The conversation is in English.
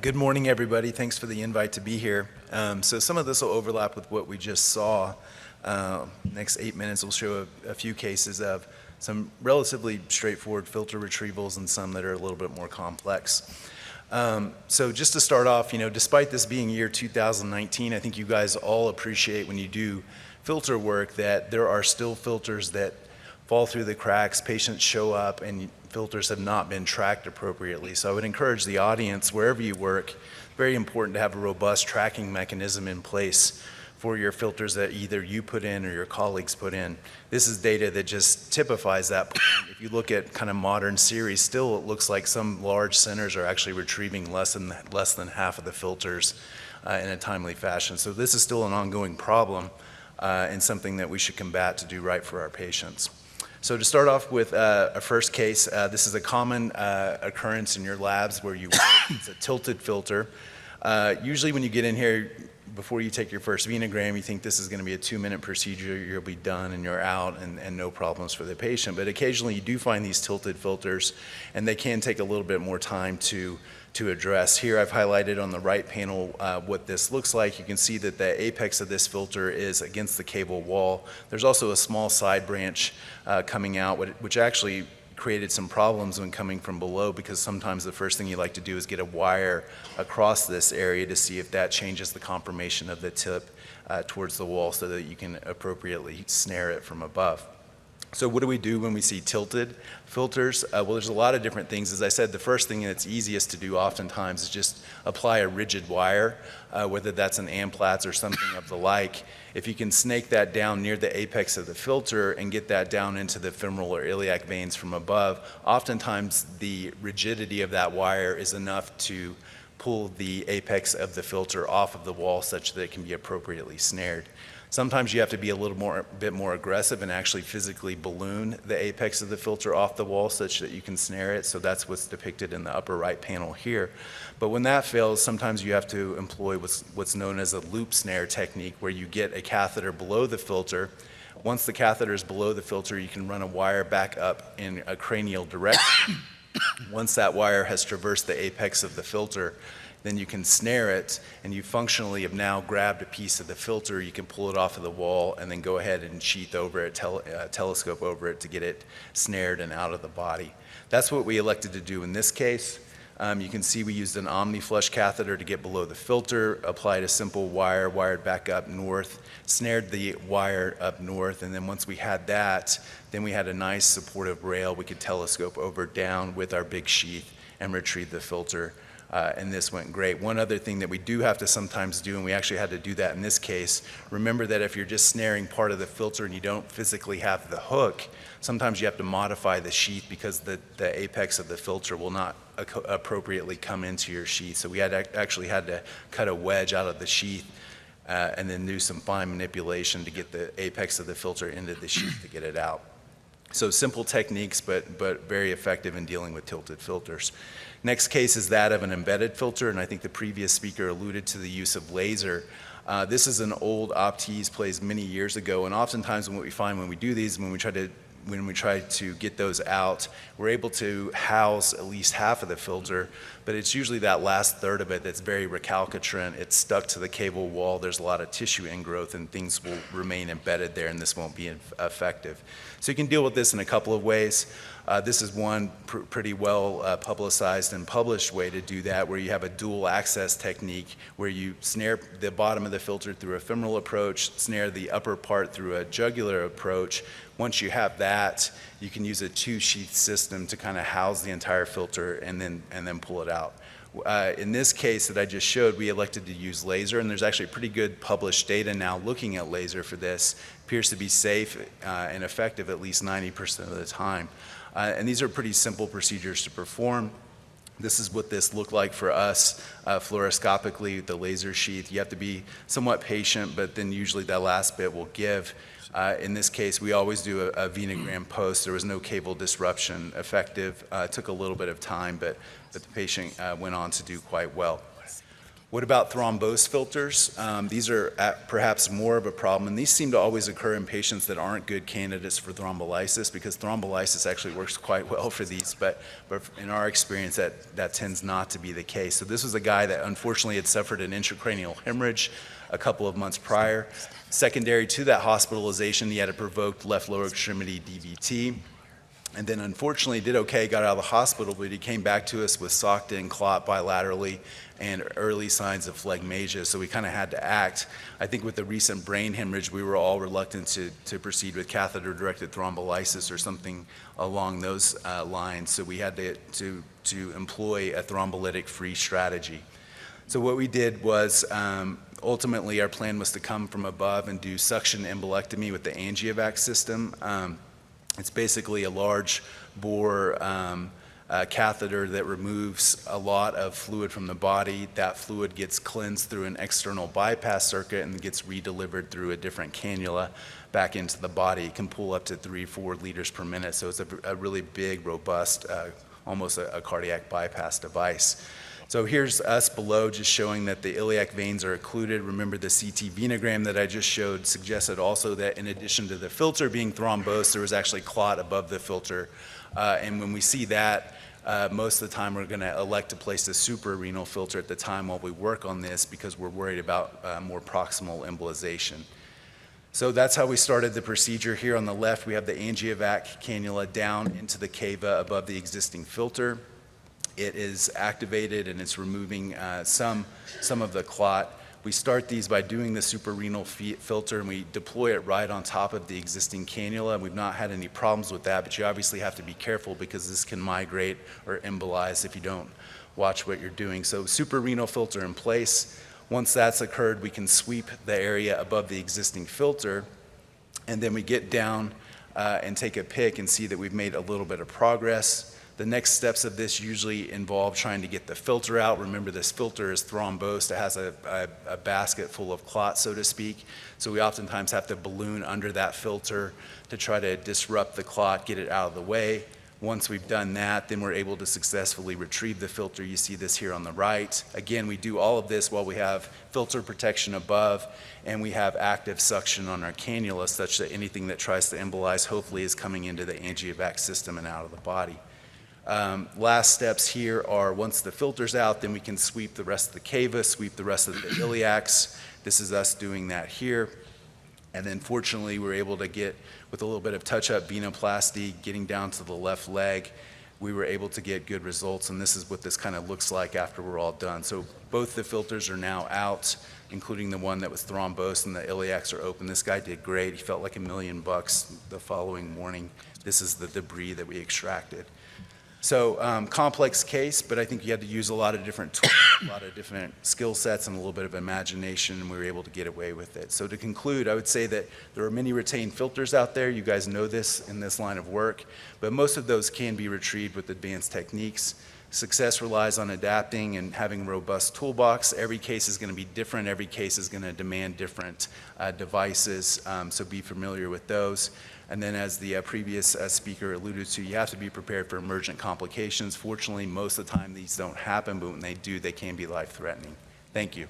Good morning, everybody. Thanks for the invite to be here. So some of this will overlap with what we just saw. Next 8 minutes will show a few cases of some relatively straightforward filter retrievals and some that are a little bit more complex. So just to start off, despite this being year 2019, I think you guys all appreciate when you do filter work that there are still filters that fall through the cracks, patients show up, and filters have not been tracked appropriately. So I would encourage the audience, wherever you work, very important to have a robust tracking mechanism in place for your filters that either you put in or your colleagues put in. This is data that just typifies that point. If you look at kind of modern series, still it looks like some large centers are actually retrieving less than half of the filters in a timely fashion. So this is still an ongoing problem and something that we should combat to do right for our patients. So to start off with a first case, this is a common occurrence in your labs where you work. It's a tilted filter. Usually when you get in here, before you take your first venogram, you think this is going to be a 2-minute procedure, you'll be done and you're out and no problems for the patient. But occasionally you do find these tilted filters and they can take a little bit more time to address. Here I've highlighted on the right panel what this looks like. You can see that the apex of this filter is against the cable wall. There's also a small side branch coming out, which actually created some problems when coming from below, because sometimes the first thing you like to do is get a wire across this area to see if that changes the conformation of the tip towards the wall so that you can appropriately snare it from above. So what do we do when we see tilted filters? Well, there's a lot of different things. As I said, the first thing that's easiest to do oftentimes is just apply a rigid wire, whether that's an Amplatz or something of the like. If you can snake that down near the apex of the filter and get that down into the femoral or iliac veins from above, oftentimes the rigidity of that wire is enough to pull the apex of the filter off of the wall such that it can be appropriately snared. Sometimes you have to be a bit more aggressive and actually physically balloon the apex of the filter off the wall such that you can snare it. So that's what's depicted in the upper right panel here. But when that fails, sometimes you have to employ what's known as a loop snare technique, where you get a catheter below the filter. Once the catheter is below the filter, you can run a wire back up in a cranial direction. Once that wire has traversed the apex of the filter, then you can snare it, and you functionally have now grabbed a piece of the filter. You can pull it off of the wall and then go ahead and sheath over it, telescope over it to get it snared and out of the body. That's what we elected to do in this case. You can see we used an OmniFlush catheter to get below the filter, applied a simple wire, wired back up north, snared the wire up north, and then once we had that, then we had a nice supportive rail. We could telescope over down with our big sheath and retrieve the filter. And this went great. One other thing that we do have to sometimes do, and we actually had to do that in this case, remember that if you're just snaring part of the filter and you don't physically have the hook, sometimes you have to modify the sheath because the apex of the filter will not appropriately come into your sheath. So we actually had to cut a wedge out of the sheath and then do some fine manipulation to get the apex of the filter into the sheath to get it out. So simple techniques, but very effective in dealing with tilted filters. Next case is that of an embedded filter, and I think the previous speaker alluded to the use of laser. This is an old Optese placed many years ago, and oftentimes what we find when we do these, when we try to get those out, we're able to house at least half of the filter, but it's usually that last third of it that's very recalcitrant. It's stuck to the cable wall. There's a lot of tissue ingrowth, and things will remain embedded there, and this won't be effective. So you can deal with this in a couple of ways. This is one pretty well publicized and published way to do that, where you have a dual access technique where you snare the bottom of the filter through a femoral approach, snare the upper part through a jugular approach. Once you have that, you can use a 2-sheath system to kind of house the entire filter and then pull it out. In this case that I just showed, we elected to use laser, and there's actually pretty good published data now looking at laser for this. Appears to be safe and effective at least 90% of the time. And these are pretty simple procedures to perform. This is what this looked like for us fluoroscopically, the laser sheath. You have to be somewhat patient, but then usually that last bit will give. In this case, we always do a venogram post. There was no cable disruption effective. It took a little bit of time, but the patient went on to do quite well. What about thrombosed filters? These are perhaps more of a problem, and these seem to always occur in patients that aren't good candidates for thrombolysis, because thrombolysis actually works quite well for these, but in our experience that tends not to be the case. So this was a guy that unfortunately had suffered an intracranial hemorrhage a couple of months prior. Secondary to that hospitalization, he had a provoked left lower extremity DVT. And then unfortunately did okay, got out of the hospital, but he came back to us with socked in clot bilaterally and early signs of phlegmasia, so we kind of had to act. I think with the recent brain hemorrhage, we were all reluctant to proceed with catheter-directed thrombolysis or something along those lines, so we had to employ a thrombolytic-free strategy. So what we did was, ultimately our plan was to come from above and do suction embolectomy with the angiovac system. It's basically a large bore catheter that removes a lot of fluid from the body. That fluid gets cleansed through an external bypass circuit and gets redelivered through a different cannula back into the body. It can pull up to 3-4 liters per minute, so it's a really big, robust, almost a cardiac bypass device. So here's us below, just showing that the iliac veins are occluded. Remember, the CT venogram that I just showed suggested also that in addition to the filter being thrombosed, there was actually clot above the filter. And when we see that, most of the time we're going to elect to place a suprarenal filter at the time while we work on this, because we're worried about more proximal embolization. So that's how we started the procedure. Here on the left, we have the angiovac cannula down into the cava above the existing filter. It is activated and it's removing some of the clot. We start these by doing the suprarenal filter, and we deploy it right on top of the existing cannula. We've not had any problems with that, but you obviously have to be careful because this can migrate or embolize if you don't watch what you're doing. So suprarenal filter in place. Once that's occurred, we can sweep the area above the existing filter, and then we get down and take a pick and see that we've made a little bit of progress. The next steps of this usually involve trying to get the filter out. Remember, this filter is thrombosed. It has a basket full of clot, so to speak. So we oftentimes have to balloon under that filter to try to disrupt the clot, get it out of the way. Once we've done that, then we're able to successfully retrieve the filter. You see this here on the right. Again, we do all of this while we have filter protection above, and we have active suction on our cannula, such that anything that tries to embolize hopefully is coming into the angiovac system and out of the body. Last steps here are, once the filter's out, then we can sweep the rest of the cava, sweep the rest of the iliacs. This is us doing that here. And then fortunately, we're able to get, with a little bit of touch-up venoplasty, getting down to the left leg, we were able to get good results, and this is what this kind of looks like after we're all done. So both the filters are now out, including the one that was thrombosed, and the iliacs are open. This guy did great. He felt like $1 million the following morning. This is the debris that we extracted. So complex case, but I think you had to use a lot of different tools, a lot of different skill sets, and a little bit of imagination, and we were able to get away with it. So to conclude, I would say that there are many retained filters out there. You guys know this in this line of work, but most of those can be retrieved with advanced techniques. Success relies on adapting and having a robust toolbox. Every case is going to be different. Every case is going to demand different devices, so be familiar with those. And then, as the previous speaker alluded to, you have to be prepared for emergent complications. Fortunately, most of the time these don't happen, but when they do, they can be life-threatening. Thank you.